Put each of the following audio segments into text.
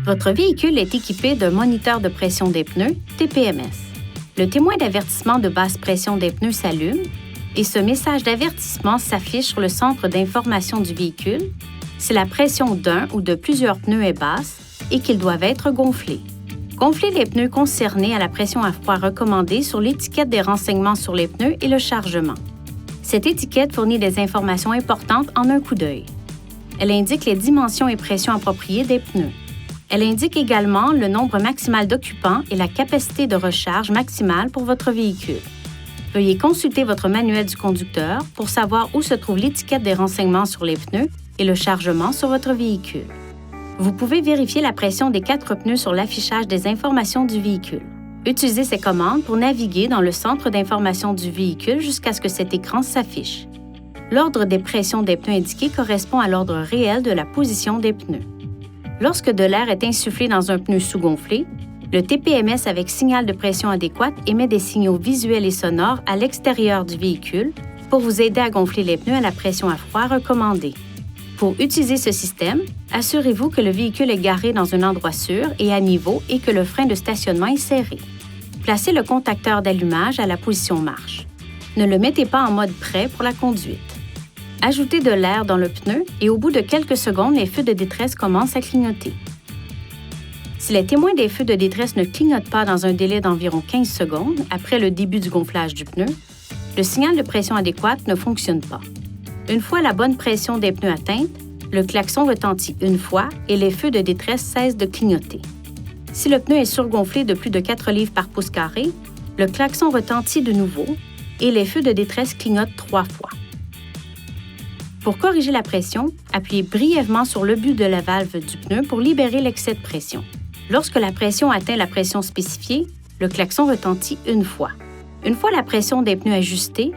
Votre véhicule est équipé d'un moniteur de pression des pneus, TPMS. Le témoin d'avertissement de basse pression des pneus s'allume et ce message d'avertissement s'affiche sur le centre d'information du véhicule si la pression d'un ou de plusieurs pneus est basse et qu'ils doivent être gonflés. Gonflez les pneus concernés à la pression à froid recommandée sur l'étiquette des renseignements sur les pneus et le chargement. Cette étiquette fournit des informations importantes en un coup d'œil. Elle indique les dimensions et pressions appropriées des pneus. Elle indique également le nombre maximal d'occupants et la capacité de recharge maximale pour votre véhicule. Veuillez consulter votre manuel du conducteur pour savoir où se trouve l'étiquette des renseignements sur les pneus et le chargement sur votre véhicule. Vous pouvez vérifier la pression des 4 pneus sur l'affichage des informations du véhicule. Utilisez ces commandes pour naviguer dans le centre d'information du véhicule jusqu'à ce que cet écran s'affiche. L'ordre des pressions des pneus indiqué correspond à l'ordre réel de la position des pneus. Lorsque de l'air est insufflé dans un pneu sous-gonflé, le TPMS avec signal de pression adéquate émet des signaux visuels et sonores à l'extérieur du véhicule pour vous aider à gonfler les pneus à la pression à froid recommandée. Pour utiliser ce système, assurez-vous que le véhicule est garé dans un endroit sûr et à niveau et que le frein de stationnement est serré. Placez le contacteur d'allumage à la position marche. Ne le mettez pas en mode prêt pour la conduite. Ajoutez de l'air dans le pneu et au bout de quelques secondes, les feux de détresse commencent à clignoter. Si les témoins des feux de détresse ne clignotent pas dans un délai d'environ 15 secondes après le début du gonflage du pneu, le signal de pression adéquate ne fonctionne pas. Une fois la bonne pression des pneus atteinte, le klaxon retentit une fois et les feux de détresse cessent de clignoter. Si le pneu est surgonflé de plus de 4 livres par pouce carré, le klaxon retentit de nouveau et les feux de détresse clignotent 3 fois. Pour corriger la pression, appuyez brièvement sur le but de la valve du pneu pour libérer l'excès de pression. Lorsque la pression atteint la pression spécifiée, le klaxon retentit une fois. Une fois la pression des pneus ajustée,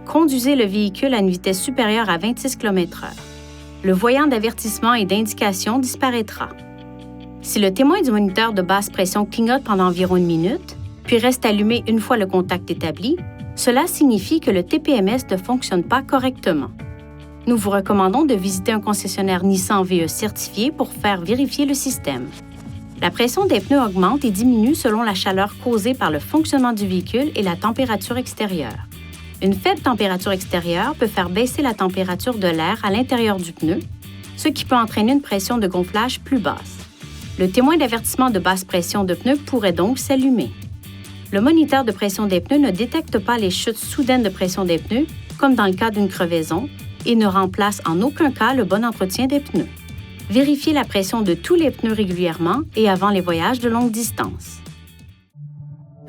conduisez le véhicule à une vitesse supérieure à 26 km/h. Le voyant d'avertissement et d'indication disparaîtra. Si le témoin du moniteur de basse pression clignote pendant environ 1 minute, puis reste allumé une fois le contact établi, cela signifie que le TPMS ne fonctionne pas correctement. Nous vous recommandons de visiter un concessionnaire Nissan VE certifié pour faire vérifier le système. La pression des pneus augmente et diminue selon la chaleur causée par le fonctionnement du véhicule et la température extérieure. Une faible température extérieure peut faire baisser la température de l'air à l'intérieur du pneu, ce qui peut entraîner une pression de gonflage plus basse. Le témoin d'avertissement de basse pression de pneus pourrait donc s'allumer. Le moniteur de pression des pneus ne détecte pas les chutes soudaines de pression des pneus, comme dans le cas d'une crevaison, et ne remplace en aucun cas le bon entretien des pneus. Vérifiez la pression de tous les pneus régulièrement et avant les voyages de longue distance.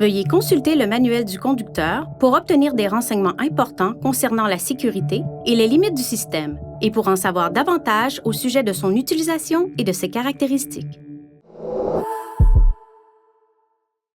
Veuillez consulter le manuel du conducteur pour obtenir des renseignements importants concernant la sécurité et les limites du système et pour en savoir davantage au sujet de son utilisation et de ses caractéristiques.